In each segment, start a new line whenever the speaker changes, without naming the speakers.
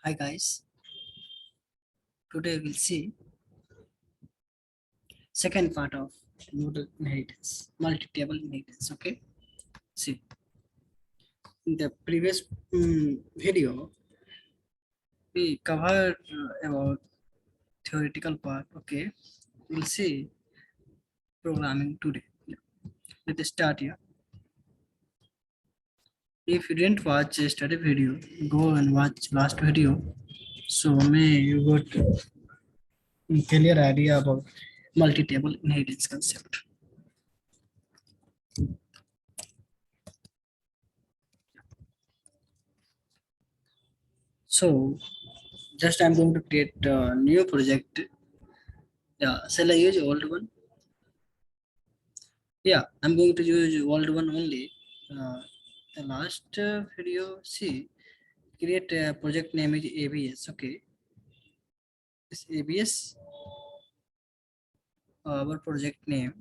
Hi guys, today we'll see second part of modal inheritance, multi-table inheritance. Okay, see in the previous video we covered about theoretical part. Okay, we'll see programming today. Let's start here. If you didn't watch a study video, go and watch last video. So may you got a clear idea about multi-table inheritance concept. So just I'm going to create a new project. Yeah, shall I use old one? Yeah, I'm going to use old one only. The last video, see, create a project name is ABS. Okay, this ABS, our project name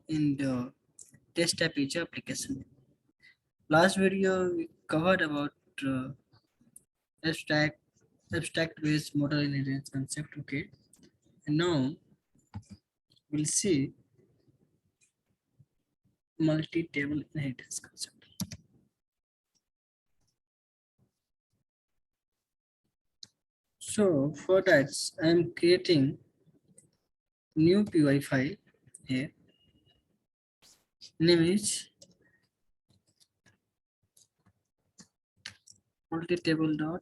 in the test page application. Last video we covered about uh, abstract abstract based model inheritance concept. Okay, and now we'll see multi-table inheritance concept. So for that, I'm creating new py file here. Name is multi-table dot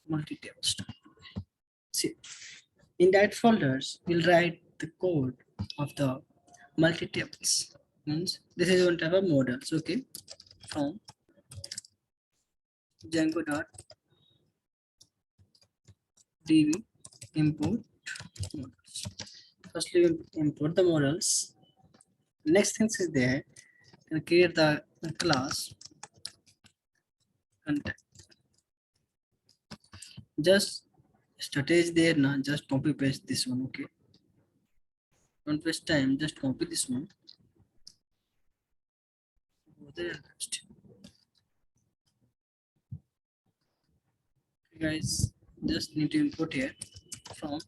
multi-tables. See, in that folders, we'll write the code of the multi-tables. Means this is one type of models. Okay, from Django dot db import models. Firstly, we import the models. Next thing is there, and create the class content. Just strategy there now. Just copy paste this one. Okay, don't waste time. Just copy this one. There, guys, just need to import here from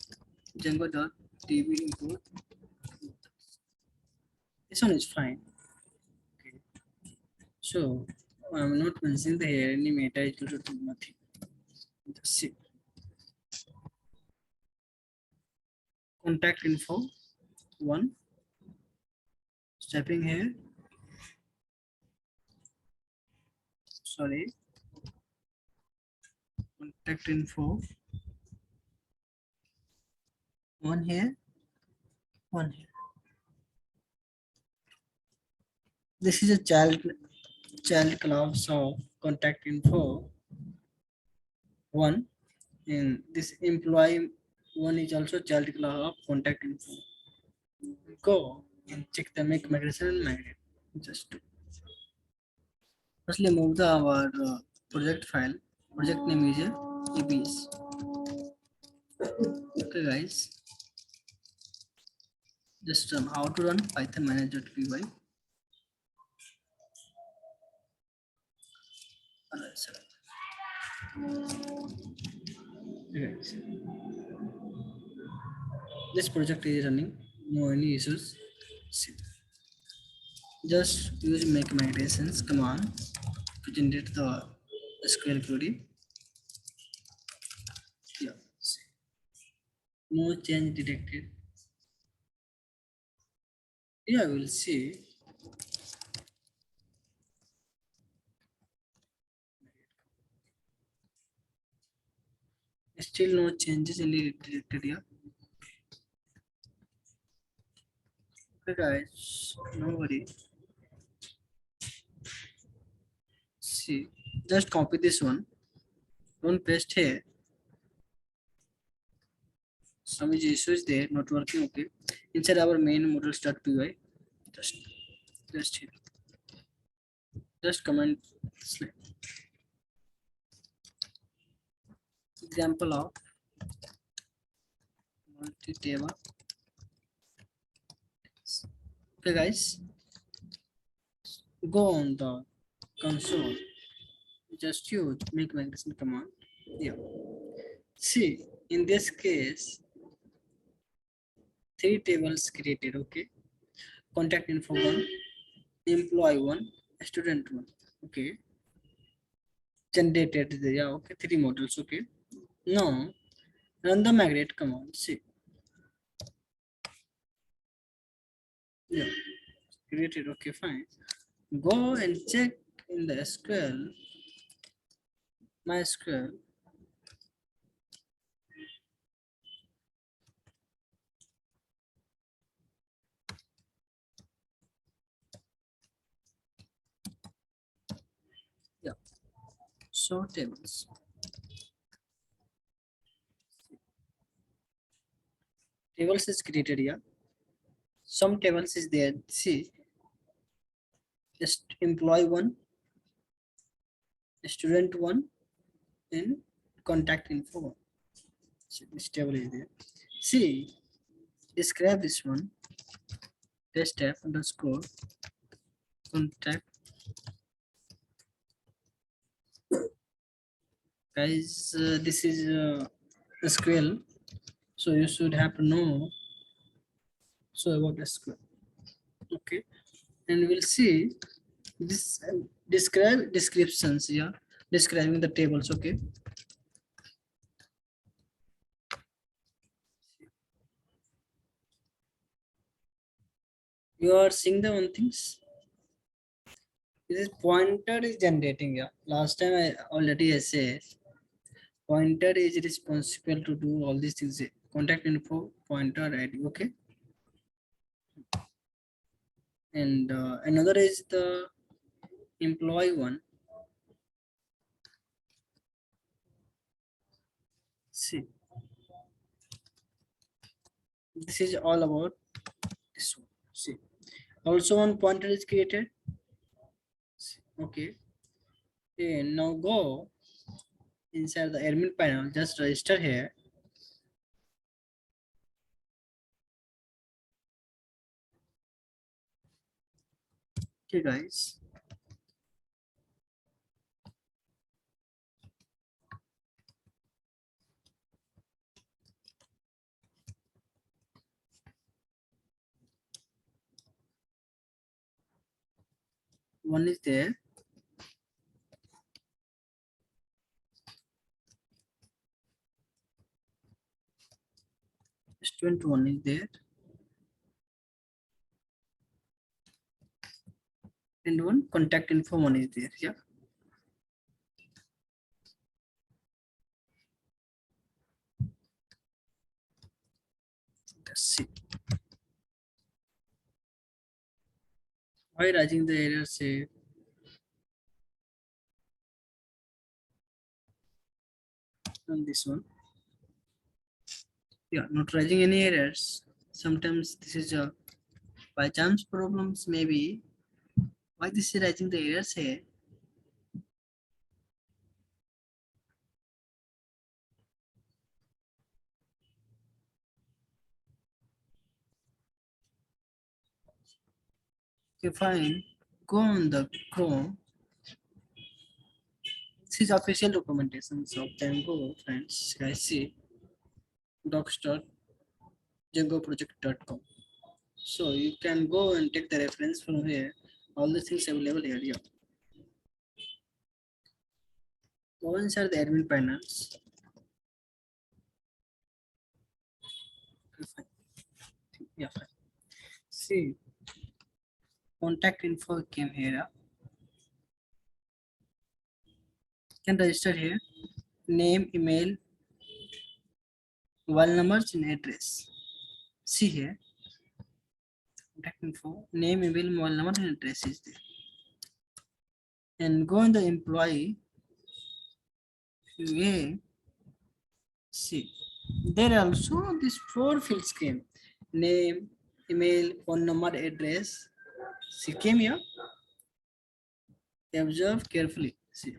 Django.db import. This one is fine. Okay. So I'm not mentioning the here any meta is equal to nothing. That's it. Contact info one. Stepping here. Sorry. Contact info one here, one here. This is a child class of contact info one, and this employee one is also child class of contact info. Go and check the make migration and migrate. Just to firstly move the our project file. Project name is EBS. Okay, guys. Just how to run Python manager.py. Guys. This project is running. No any issues. See. Just use make migrations command to generate the SQL query. Yeah. See. No change detected. Yeah, we'll see. Still no changes in the detected here. Okay, guys, no worry. See, just copy this one. Don't paste here. Some issues there, not working. Okay. Inside our main models.py, just here. Just comment slide. Example of multi-table. Okay, guys, go on the console. just use make migration command. Yeah. See, in this case, three tables created. Okay. Contact info one, employee one, student one. Okay. Generated the yeah. Okay. Three models. Okay. Now run the migrate command. See. Yeah. Created. Okay. Fine. Go and check in the SQL. MySQL. Yeah. So tables. Tables is created here. Some tables is there. See, just employee one, student one, and contact info one. So this table is there. See, describe this one. Test app underscore contact. Guys, this is SQL, so you should have to know so about SQL. Okay, and we'll see this describe descriptions. Yeah, describing the tables. Okay. You are seeing the one things. This pointer is generating. Yeah. Last time I already said pointer is responsible to do all these things. Contact info, pointer ID. Okay. And another is the employee one. See, this is all about this one. See, also one pointer is created. See, okay. And now go inside the admin panel. Just register here. Okay, guys. One is there. Student one is there. And one contact info one is there. Yeah. Let's see. Why rising the error say on this one? Yeah, not rising any errors. Sometimes this is a by chance problems maybe. Why this is rising the errors here? Okay, fine. Go on the Chrome. This is official documentation of Django, friends. Guys, see docs.djangoproject.com. So you can go and take the reference from here. All the things available here. Yeah. Go inside the admin panels. Okay, fine. Yeah, fine. See, contact info came here. Can register here. Name, email, mobile numbers, and address. See here. Contact info, name, email, mobile number, and address is there. And go in the employee. Yeah. See, there also these four fields came: name, email, phone number, address. See, came here. Observe carefully. See,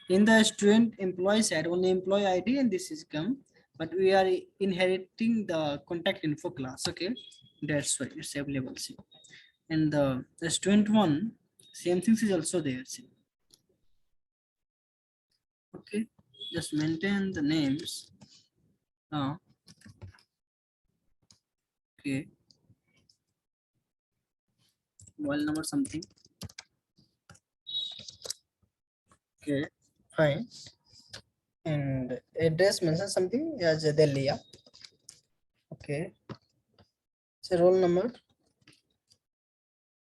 in the student employee side, only employee ID and this is come, but we are inheriting the contact info class. Okay, that's why it's available. See, and the student one, same things is also there. See, Okay, just maintain the names. Okay, mobile number something. Okay, fine. And address mention something as Delhi. Yeah? Okay. So roll number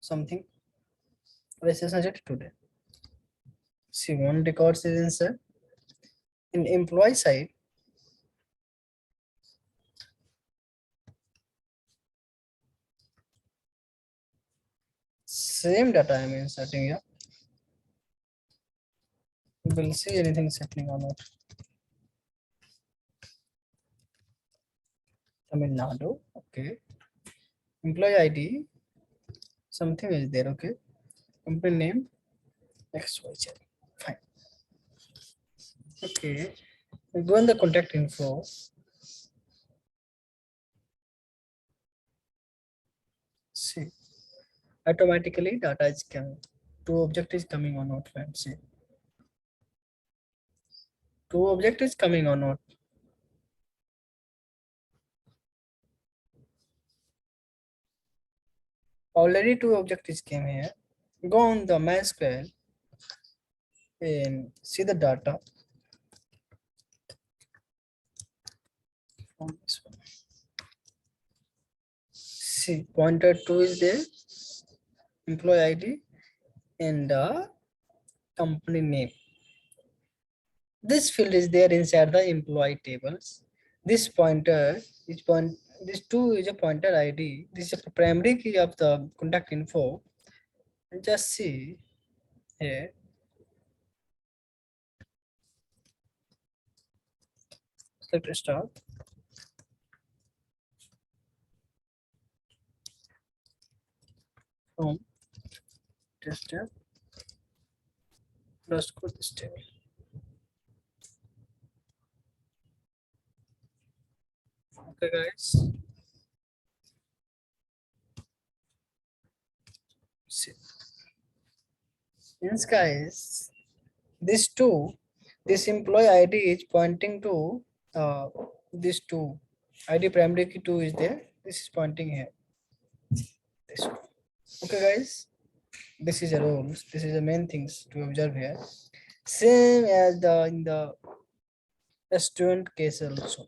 something. Registration date today. See, one records is insert. In employee side, same data I am inserting here. We'll see anything is happening or not. Tamil Nadu, okay. Employee ID, something is there, okay. Company name, XYZ, fine. Okay, we go in the contact info. See, automatically data is coming. Two object is coming or not, friends. See, two object is coming or not. Already two objectives came here. Go on the MySQL and see the data from this one. See, pointer 2 is there, employee ID and the company name. This field is there inside the employee tables. This pointer is this 2 is a pointer ID. This is a primary key of the contact info. And just see here. Select start. From test tab. Let's go this table. Okay, guys. See. Yes, guys. This two, this employee ID is pointing to this two. ID primary key 2 is there. This is pointing here. This one. Okay, guys. This is a rules. This is the main things to observe here. Same as the in the student case also.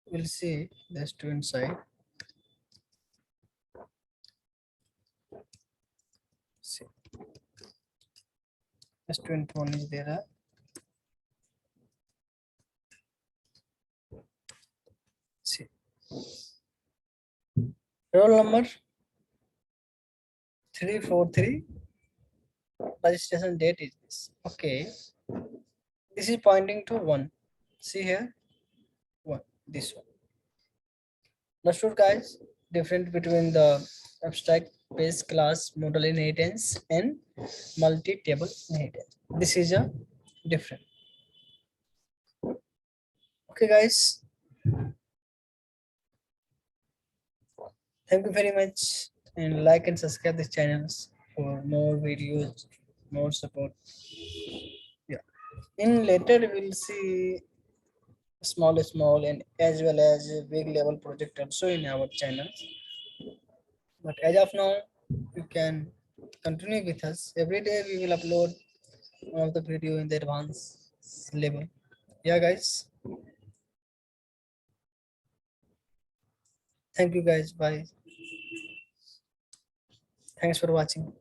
We'll see the student side. See, the student one is there. See, roll number 343. Registration date is this. Okay, this is pointing to 1. See here, 1. This one. Understood, guys? Difference between the abstract base class model inheritance and multi-table inheritance. This is a different. Okay, guys. Thank you very much, and like and subscribe this channels for more videos, more support. Yeah. In later we'll see small and as well as big level project also in our channel. But as of now, you can continue with us. Every day we will upload one of the video in the advanced level. Yeah, guys. Thank you, guys. Bye. Thanks for watching.